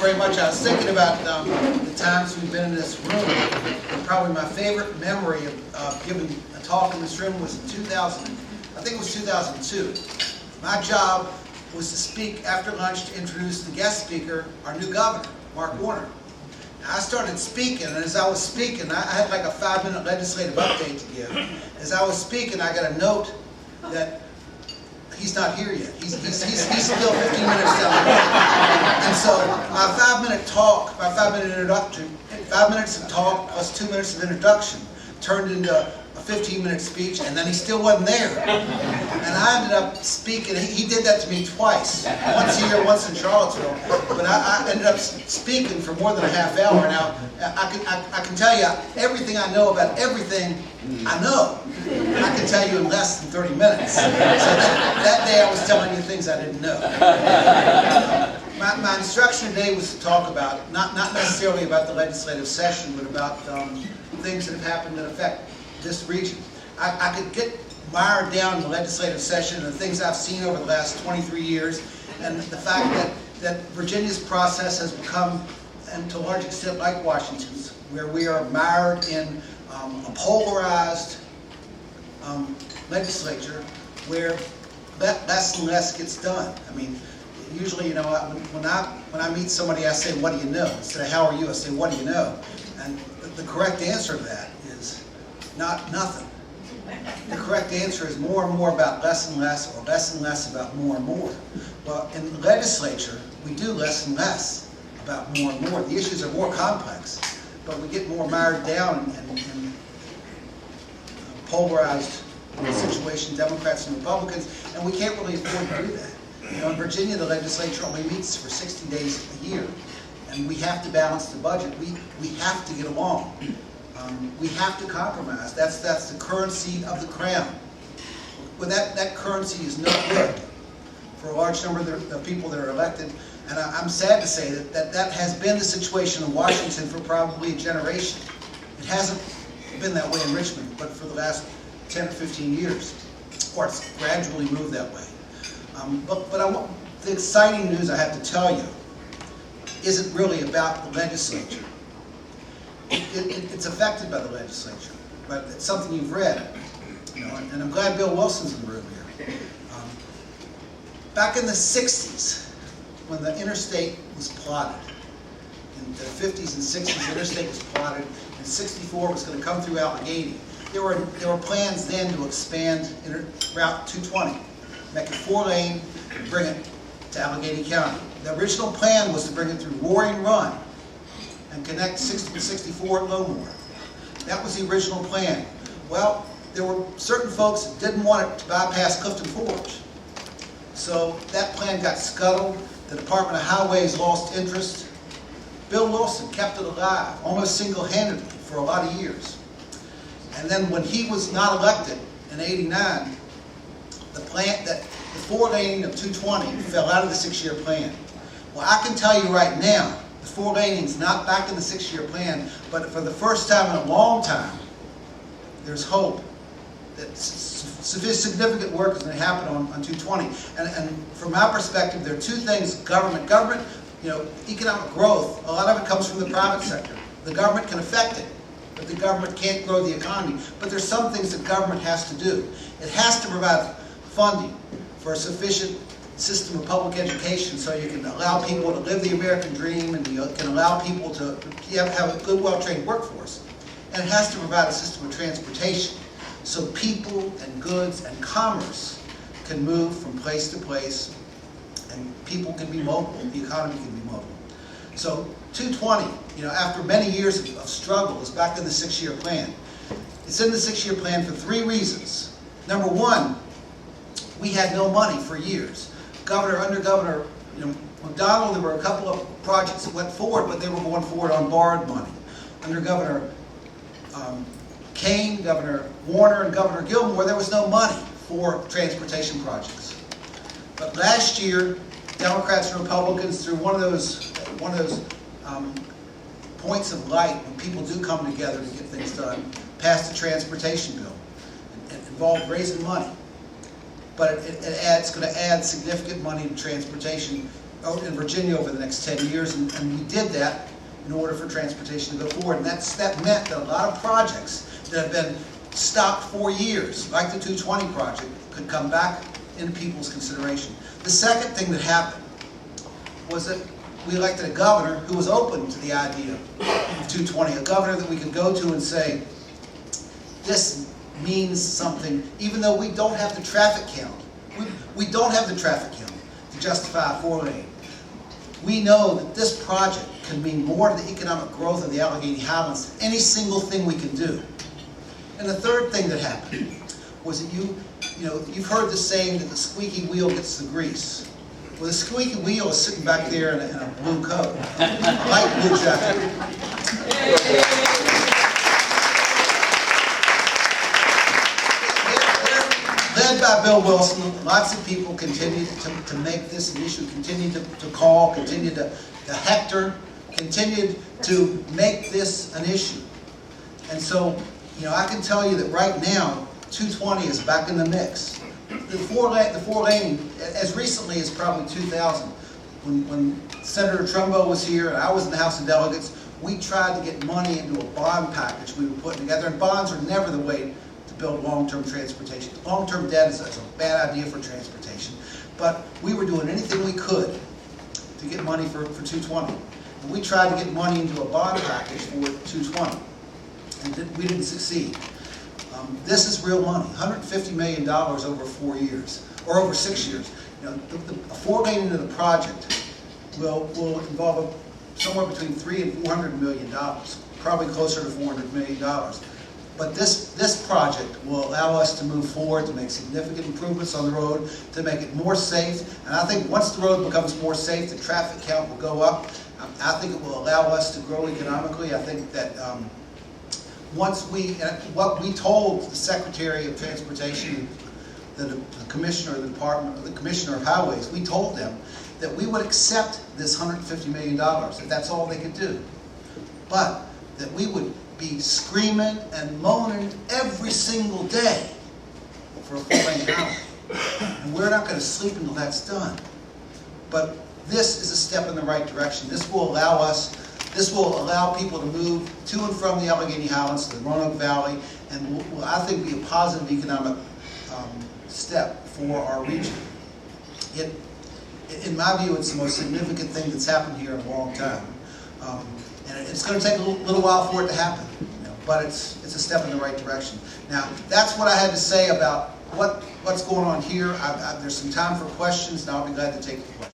very much. I was thinking about the times we've been in this room. And probably my favorite memory of giving a talk in this room was in 2000. I think it was 2002. My job was to speak after lunch to introduce the guest speaker, our new governor, Mark Warner. Now, I started speaking, and as I was speaking, I had like a 5-minute legislative update to give. As I was speaking, I got a note that he's not here yet. He's still 15 minutes down the road. And so my 5-minute talk, my 5-minute introduction, 5 minutes of talk plus 2 minutes of introduction turned into a 15-minute speech, and then he still wasn't there. And I ended up speaking. He did that to me twice, once here, once in Charlottesville. But I ended up speaking for more than a half hour. Now, I can tell you everything I know about everything I know. I can tell you in less than 30 minutes. So that day I was telling you things I didn't know. My instruction today was to talk about, not necessarily about the legislative session, but about things that have happened that affect this region. I could get mired down in the legislative session and the things I've seen over the last 23 years, and the fact that Virginia's process has become, and to a large extent like Washington's, where we are mired in a polarized legislature where less and less gets done. I mean, usually, you know, when I meet somebody, I say, "What do you know?" Instead of "How are you?" I say, "What do you know?" And the correct answer to that is not nothing. The correct answer is more and more about less and less, or less and less about more and more. Well, in the legislature, we do less and less about more and more. The issues are more complex, but we get more mired down in polarized situation, Democrats and Republicans, and we can't really afford to do that. You know, in Virginia, the legislature only meets for 60 days a year, and we have to balance the budget. We have to get along. We have to compromise. That's the currency of the crown. Well, that currency is no good for a large number of the people that are elected, and I'm sad to say that has been the situation in Washington for probably a generation. It hasn't been that way in Richmond, but for the last 10 or 15 years, or it's gradually moved that way. But the exciting news I have to tell you isn't really about the legislature. It's affected by the legislature, but it's something you've read, you know, and I'm glad Bill Wilson's in the room here. Back in the 60s, when the interstate was plotted, in the 50s and 60s, the interstate was plotted, and 64 was going to come through Allegheny. There were plans then to expand Route 220, make it 4-lane, and bring it to Allegheny County. The original plan was to bring it through Roaring Run and connect 64 at Lowmore. That was the original plan. Well, there were certain folks that didn't want it to bypass Clifton Forge. So that plan got scuttled. The Department of Highways lost interest. Bill Wilson kept it alive, almost single-handedly, for a lot of years. And then when he was not elected in '89, the 4-laning of 220 fell out of the 6-year plan. Well, I can tell you right now, the 4-laning is not back in the 6-year plan, but for the first time in a long time, there's hope that significant work is going to happen on 220. And from my perspective, there are two things: government, you know, economic growth. A lot of it comes from the private sector. The government can affect it, but the government can't grow the economy. But there's some things that government has to do. It has to provide funding for a sufficient system of public education so you can allow people to live the American dream, and you can allow people to have a good, well-trained workforce. And it has to provide a system of transportation so people and goods and commerce can move from place to place, and people can be mobile, the economy can be mobile. So 220, you know, after many years of struggle, is back in the 6-year plan. It's in the 6-year plan for 3 reasons. Number one, we had no money for years. Under Governor, you know, McDonald, there were a couple of projects that went forward, but they were going forward on borrowed money. Under Governor Kane, Governor Warner, and Governor Gilmore, there was no money for transportation projects. But last year, Democrats and Republicans, through one of those points of light when people do come together to get things done, passed a transportation bill. It involved raising money. But it's going to add significant money to transportation in Virginia over the next 10 years, and we did that in order for transportation to go forward. And that meant that a lot of projects that have been stopped for years, like the 220 project, could come back into people's consideration. The second thing that happened was that we elected a governor who was open to the idea of 220, a governor that we could go to and say, this means something, even though we don't have the traffic count. We don't have the traffic count to justify a 4-lane. We know that this project can mean more to the economic growth of the Allegheny Highlands than any single thing we can do. And the third thing that happened was that you've heard the saying that the squeaky wheel gets the grease. Well, the squeaky wheel is sitting back there in a blue coat, light blue jacket. Led by Bill Wilson, lots of people continued to make this an issue, continued to call, continued to hector, continued to make this an issue. And so, I can tell you that right now, 220 is back in the mix. The four laning, as recently as probably 2000, when Senator Trumbo was here and I was in the House of Delegates, we tried to get money into a bond package we were putting together, and bonds are never the way to build long-term transportation. Long-term debt is a bad idea for transportation, but we were doing anything we could to get money for 220. And we tried to get money into a bond package for 220, and we didn't succeed. This is real money, $150 million over 4 years, or over 6 years. A 4-lane into the project will involve somewhere between $300 and $400 million, probably closer to $400 million. But this project will allow us to move forward, to make significant improvements on the road, to make it more safe. And I think once the road becomes more safe, the traffic count will go up. I think it will allow us to grow economically. I think that what we told the Secretary of Transportation, the Commissioner of the Department, the Commissioner of Highways, we told them that we would accept this $150 million, if that's all they could do. But that we would be screaming and moaning every single day for a 4-lane highway. And we're not going to sleep until that's done. But this is a step in the right direction. This will allow people to move to and from the Allegheny Highlands to the Roanoke Valley, and will I think, be a positive economic step for our region. In my view, it's the most significant thing that's happened here in a long time. And it's going to take a little while for it to happen, but it's a step in the right direction. Now, that's what I had to say about what's going on here. There's some time for questions, and I'll be glad to take the questions.